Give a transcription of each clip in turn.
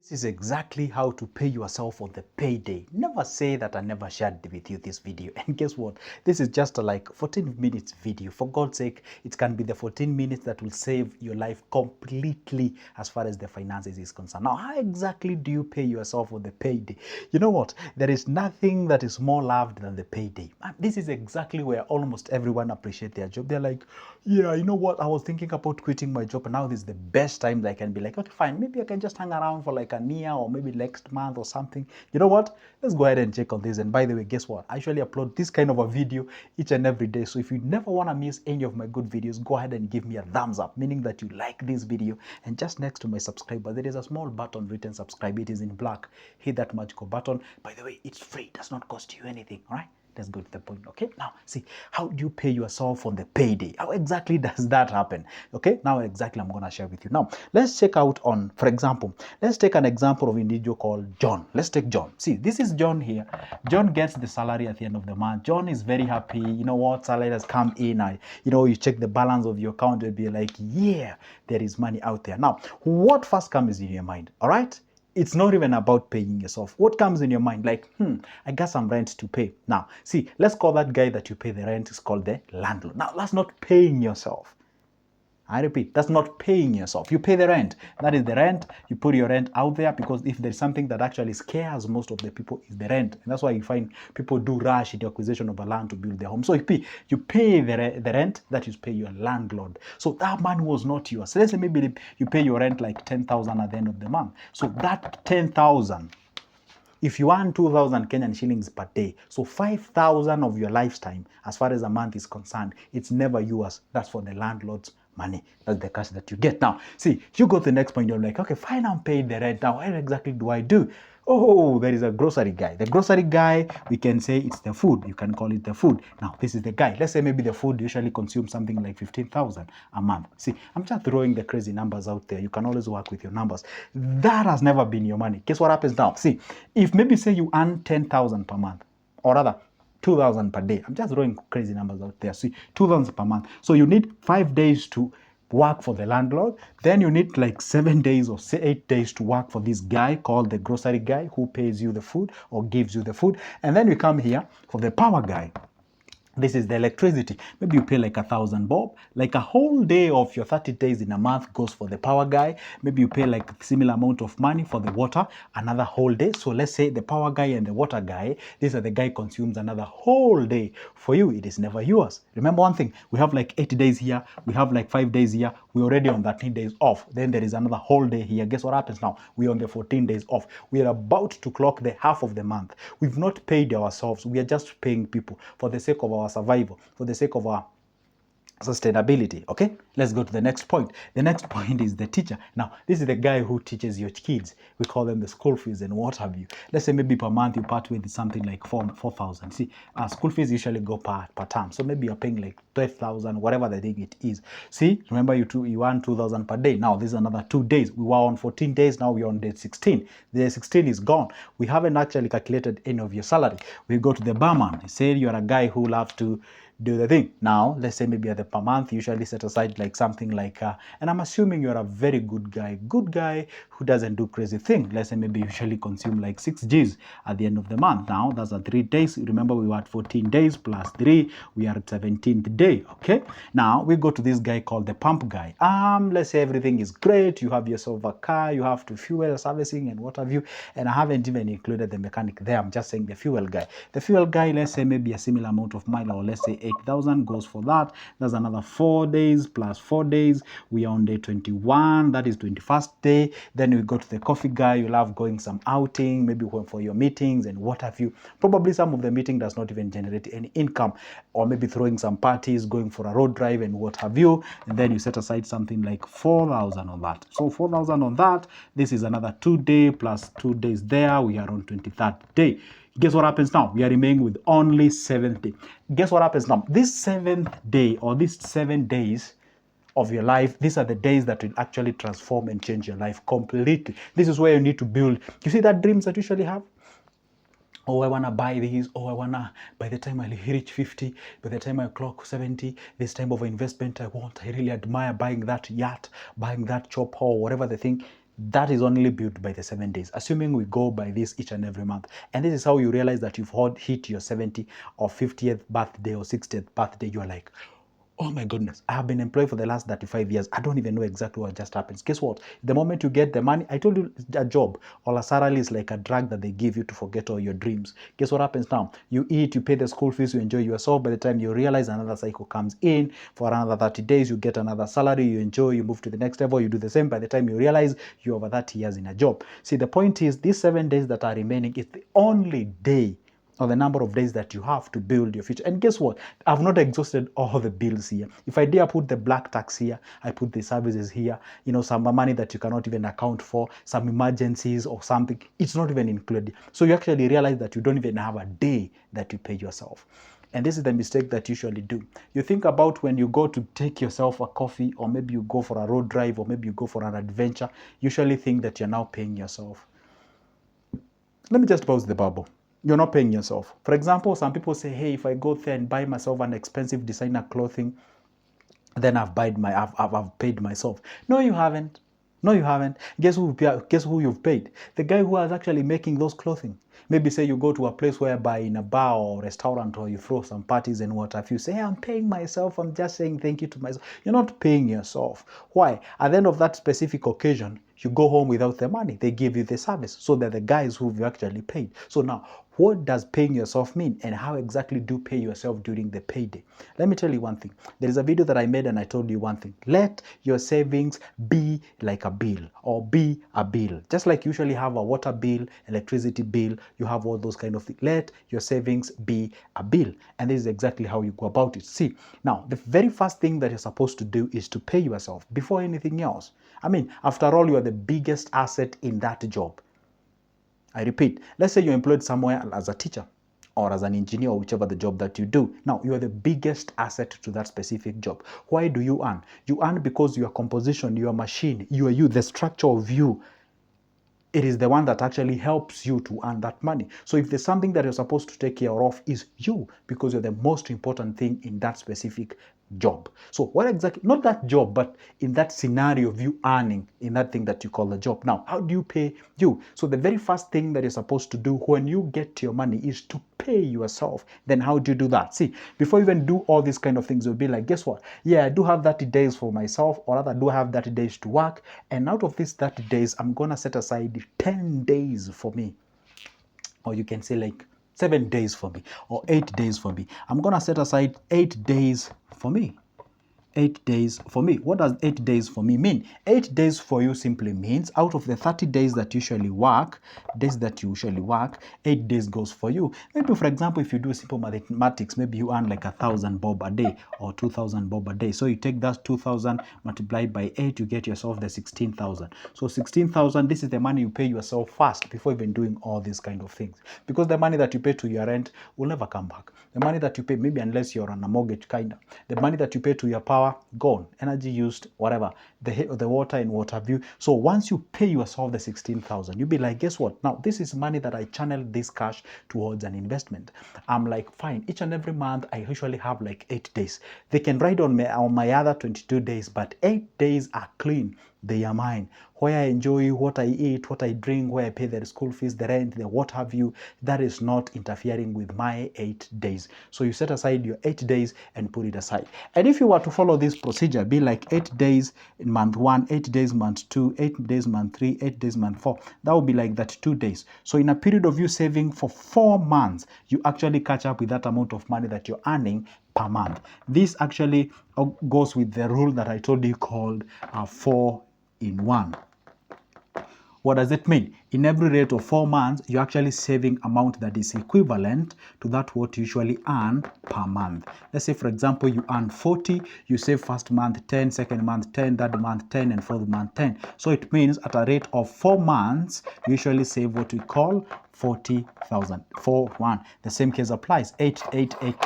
This is exactly how to pay yourself on the payday. Never say that I never shared with you this video. And guess what? This is just a like 14 minutes video. For God's sake, it can be the 14 minutes that will save your life completely as far as the finances is concerned. Now, how exactly do you pay yourself on the payday? You know what? There is nothing that is more loved than the payday. And this is exactly where almost everyone appreciates their job. They're like, yeah, you know what? I was thinking about quitting my job, and now this is the best time that I can be like, okay, fine, maybe I can just hang around for like a year or maybe next month or something. You know what? Let's go ahead and check on this. And by the way, guess what? I usually upload this kind of a video each and every day. So if you never want to miss any of my good videos, go ahead and give me a thumbs up, meaning that you like this video. And just next to my subscriber, there is a small button written subscribe. It is in black. Hit that magical button. By the way, it's free. It does not cost you anything. All right? Let's go to the point. Okay, now see, how do you pay yourself on the payday? How exactly does that happen? Okay, now exactly I'm gonna share with you. Now let's check out on, for example, let's take an example of an individual called John. Let's take John. See, this is John here. John gets the salary at the end of the month. John is very happy. You know what, salary has come in. You check the balance of your account and be like, yeah, there is money out there. Now, what first comes in your mind? All right, it's not even about paying yourself. What comes in your mind? Like, I got some rent to pay. Now, see, let's call that guy that you pay the rent is called the landlord. Now, that's not paying yourself. I repeat, that's not paying yourself. You pay the rent. That is the rent. You put your rent out there because if there's something that actually scares most of the people is the rent. And that's why you find people do rush into acquisition of a land to build their home. So you pay the rent, that is pay your landlord. So that money was not yours. So let's say maybe you pay your rent like 10,000 at the end of the month. So that 10,000, if you earn 2,000 Kenyan shillings per day, so 5,000 of your lifetime, as far as a month is concerned, it's never yours. That's for the landlord's money. That's the cash that you get. Now, see, you go to the next point, you're like, okay, fine, I'm paid the rent. Now, what exactly do I do? Oh, there is a grocery guy. The grocery guy, we can say it's the food. You can call it the food. Now, this is the guy. Let's say maybe the food usually consumes something like 15,000 a month. See, I'm just throwing the crazy numbers out there. You can always work with your numbers. That has never been your money. Guess what happens now? See, if maybe say you earn 10,000 per month, or rather 2,000 per day. I'm just throwing crazy numbers out there. See, 2,000 per month. So you need 5 days to work for the landlord. Then you need like 7 days or 8 days to work for this guy called the grocery guy who pays you the food or gives you the food. And then we come here for the power guy. This is the electricity. Maybe you pay like 1,000 bob. Like a whole day of your 30 days in a month goes for the power guy. Maybe you pay like a similar amount of money for the water, another whole day. So let's say the power guy and the water guy, this is the guy consumes another whole day. For you, it is never yours. Remember one thing, we have like 8 days here, we have like 5 days here, we're already on 13 days off. Then there is another whole day here. Guess what happens now? We're on the 14 days off. We are about to clock the half of the month. We've not paid ourselves. We are just paying people for the sake of our survival, for the sake of our sustainability. Okay, let's go to the next point. The next point is the teacher. Now, this is the guy who teaches your kids. We call them the school fees and what have you. Let's say maybe per month you part with something like 4,000. See, school fees usually go per term. So maybe you're paying like 12,000, whatever the thing it is. See, remember you earn 2,000 per day. Now, this is another 2 days. We were on 14 days. Now we're on day 16. Day 16 is gone. We haven't actually calculated any of your salary. We go to the barman. Say you're a guy who loves to do the thing. Now, let's say maybe at the per month, you usually set aside like something like, and I'm assuming you're a very good guy who doesn't do crazy thing. Let's say maybe you usually consume like 6 Gs at the end of the month. Now, that's at 3 days. Remember, we were at 14 days plus 3. We are at 17th day, okay? Now, we go to this guy called the pump guy. Let's say everything is great. You have yourself a car. You have to fuel servicing and what have you. And I haven't even included the mechanic there. I'm just saying the fuel guy. The fuel guy, let's say maybe a similar amount of mile, or let's say 8,000 goes for that. That's another 4 days plus 4 days. We are on day 21. That is 21st day. Then we go to the coffee guy. You love going some outing, maybe for your meetings and what have you. Probably some of the meeting does not even generate any income, or maybe throwing some parties, going for a road drive and what have you. And then you set aside something like 4,000 on that. So 4,000 on that. This is another 2 day plus 2 days there. We are on 23rd day. Guess what happens now? We are remaining with only 7th day. Guess what happens now? This 7th day, or these 7 days of your life, these are the days that will actually transform and change your life completely. This is where you need to build. You see that dreams that you usually have? Oh, I want to buy these. Oh, I want to, by the time I reach 50, by the time I clock 70, this type of investment I want. I really admire buying that yacht, buying that chopper, or whatever the thing. That is only built by the 7 days, assuming we go by this each and every month. And this is how you realize that you've hit your 70th or 50th birthday or 60th birthday. You are like, oh my goodness, I have been employed for the last 35 years. I don't even know exactly what just happens. Guess what? The moment you get the money, I told you a job or a salary is like a drug that they give you to forget all your dreams. Guess what happens now? You eat, you pay the school fees, you enjoy yourself. By the time you realize another cycle comes in, for another 30 days, you get another salary, you enjoy, you move to the next level, you do the same. By the time you realize you're over 30 years in a job. See, the point is, these 7 days that are remaining is the only day or the number of days that you have to build your future. And guess what? I've not exhausted all the bills here. If I dare put the black tax here, I put the services here, you know, some money that you cannot even account for, some emergencies or something, it's not even included. So you actually realize that you don't even have a day that you pay yourself. And this is the mistake that you usually do. You think about when you go to take yourself a coffee, or maybe you go for a road drive, or maybe you go for an adventure, you usually think that you're now paying yourself. Let me just pause the bubble. You're not paying yourself. For example, some people say, hey, if I go there and buy myself an expensive designer clothing, then I've paid myself. No, you haven't. No, you haven't. Guess who you've paid? The guy who is actually making those clothing. Maybe say you go to a place whereby in a bar or restaurant, or you throw some parties and what have you, say, hey, I'm paying myself, I'm just saying thank you to myself. You're not paying yourself. Why? At the end of that specific occasion, you go home without the money. They give you the service. So they're the guys who you actually paid. So now, what does paying yourself mean, and how exactly do you pay yourself during the payday? Let me tell you one thing. There is a video that I made and I told you one thing. Let your savings be like a bill, or be a bill. Just like you usually have a water bill, electricity bill, you have all those kind of things. Let your savings be a bill. And this is exactly how you go about it. See, now, the very first thing that you're supposed to do is to pay yourself before anything else. I mean, after all, you are the biggest asset in that job. I repeat, let's say you're employed somewhere as a teacher or as an engineer, or whichever the job that you do. Now, you are the biggest asset to that specific job. Why do you earn? You earn because your composition, your machine, you, the structure of you, it is the one that actually helps you to earn that money. So if there's something that you're supposed to take care of, is you, because you're the most important thing in that specific job. So what exactly, not that job, but in that scenario of you earning in that thing that you call the job. Now, how do you pay you? So the very first thing that you're supposed to do when you get your money is to pay yourself. Then how do you do that? See, before you even do all these kind of things, you'll be like, guess what? Yeah, I do have 30 days for myself, or rather, do I have 30 days to work? And out of these 30 days, I'm gonna set aside 10 days for me. Or you can say like 7 days for me, or 8 days for me. I'm gonna set aside 8 days for me. 8 days for me. What does 8 days for me mean? 8 days for you simply means out of the 30 days that you usually work, 8 days goes for you. Maybe, for example, if you do simple mathematics, maybe you earn like 1,000 bob a day or 2,000 bob a day. So you take that 2,000 multiplied by 8, you get yourself the 16,000. So 16,000, this is the money you pay yourself first before even doing all these kind of things. Because the money that you pay to your rent will never come back. The money that you pay, maybe unless you're on a mortgage kinda, the money that you pay to your power, gone, energy used, whatever, the water and what have you. So once you pay yourself the 16,000, you'll be like, guess what? Now this is money that I channel this cash towards an investment. I'm like, fine, each and every month I usually have like 8 days. They can ride on my other 22 days, but 8 days are clean. They are mine. Where I enjoy, what I eat, what I drink, where I pay the school fees, the rent, the what have you, that is not interfering with my 8 days. So you set aside your 8 days and put it aside. And if you were to follow this procedure, be like 8 days in month 1, 8 days month 2, 8 days month 3, 8 days month 4. That would be like that 2 days. So in a period of you saving for 4 months, you actually catch up with that amount of money that you're earning per month. This actually goes with the rule that I told you called 4 in 1. What does it mean? In every rate of 4 months, you're actually saving amount that is equivalent to that what you usually earn per month. Let's say, for example, you earn 40, you save first month 10, second month 10, third month 10, and fourth month 10. So it means at a rate of 4 months, you usually save what we call 40,000 for 1. The same case applies. 8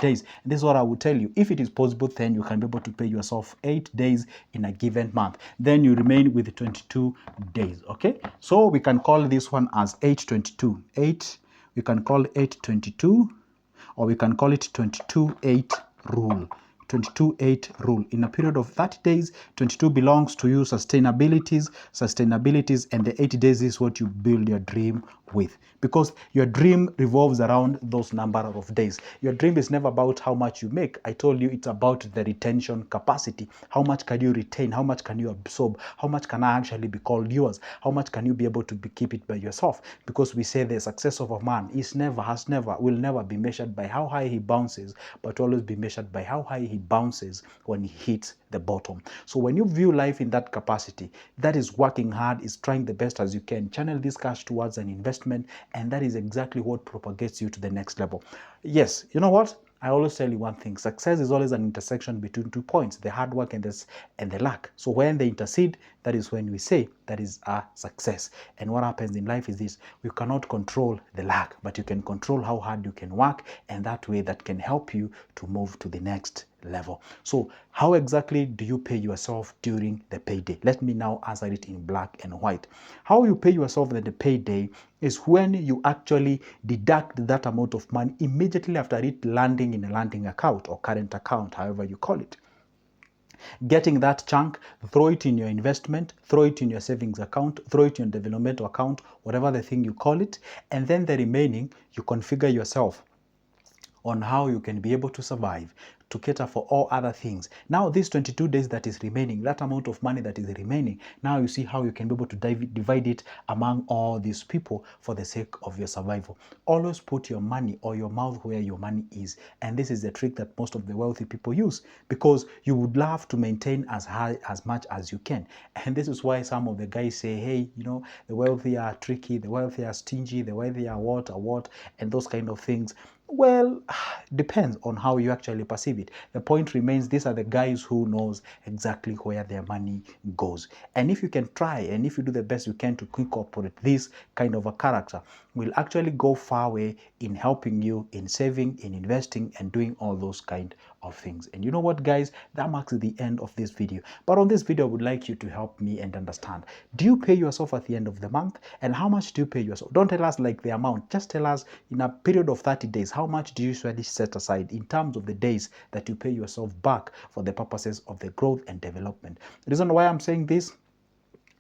days. And this is what I will tell you. If it is possible, then you can be able to pay yourself 8 days in a given month. Then you remain with 22 days. Okay. So we can call this one as 822. We can call 822, or we can call it 22-8 rule. 22-8 rule. In a period of 30 days, 22 belongs to you sustainabilities, and the 80 days is what you build your dream with, because your dream revolves around those number of days. Your dream is never about how much you make. I told you it's about the retention capacity. How much can you retain? How much can you absorb? How much can actually be called yours? How much can you be able to keep it by yourself? Because we say the success of a man will never be measured by how high he bounces, but always be measured by how high he bounces when he hits the bottom. So when you view life in that capacity, that is working hard, is trying the best as you can, channel this cash towards an investment, and that is exactly what propagates you to the next level. Yes, you know what? I always tell you one thing: success is always an intersection between 2 points, the hard work and the luck. So when they intercede, that is when we say that is a success. And what happens in life is this: you cannot control the luck, but you can control how hard you can work, and that way that can help you to move to the next level. So how exactly do you pay yourself during the payday? Let me now answer it in black and white. How you pay yourself at the payday is when you actually deduct that amount of money immediately after it landing in a landing account or current account, however you call it. Getting that chunk, throw it in your investment, throw it in your savings account, throw it in your developmental account, whatever the thing you call it, and then the remaining you configure yourself on how you can be able to survive, to cater for all other things. Now these 22 days that is remaining, that amount of money that is remaining, now you see how you can be able to divide it among all these people for the sake of your survival. Always put your money or your mouth where your money is. And this is the trick that most of the wealthy people use, because you would love to maintain as much as you can. And this is why some of the guys say, hey, you know, the wealthy are tricky, the wealthy are stingy, the wealthy are what, and those kind of things. Well, depends on how you actually perceive it. The point remains, these are the guys who knows exactly where their money goes. And if you can try, and if you do the best you can to incorporate this kind of a character, will actually go far way in helping you in saving, in investing, and doing all those kind of things. And you know what, guys, that marks the end of this video. But on this video, I would like you to help me and understand, do you pay yourself at the end of the month? And how much do you pay yourself? Don't tell us like the amount, just tell us in a period of 30 days, how much do you usually set aside in terms of the days that you pay yourself back for the purposes of the growth and development. The reason why I'm saying this,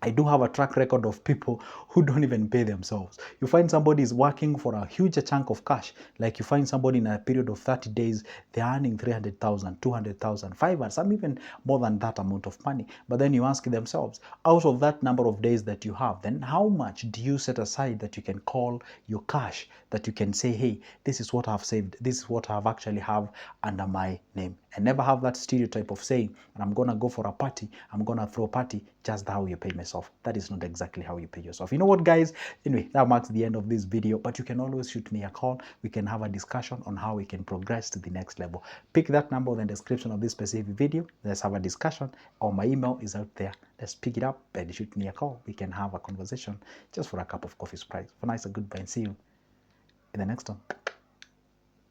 I do have a track record of people who don't even pay themselves. You find somebody is working for a huge chunk of cash. Like you find somebody in a period of 30 days, they're earning 300,000, 200,000, 500, some even more than that amount of money. But then you ask themselves, out of that number of days that you have, then how much do you set aside that you can call your cash, that you can say, hey, this is what I've saved, this is what I've actually have under my name. And never have that stereotype of saying, and I'm gonna go for a party, I'm gonna throw a party, just how you pay myself. That is not exactly how you pay yourself. You know what, guys? Anyway, that marks the end of this video, but you can always shoot me a call. We can have a discussion on how we can progress to the next level. Pick that number in the description of this specific video. Let's have a discussion, or my email is out there. Let's pick it up and shoot me a call. We can have a conversation just for a cup of coffee's price. For now, it's a goodbye and see you in the next one.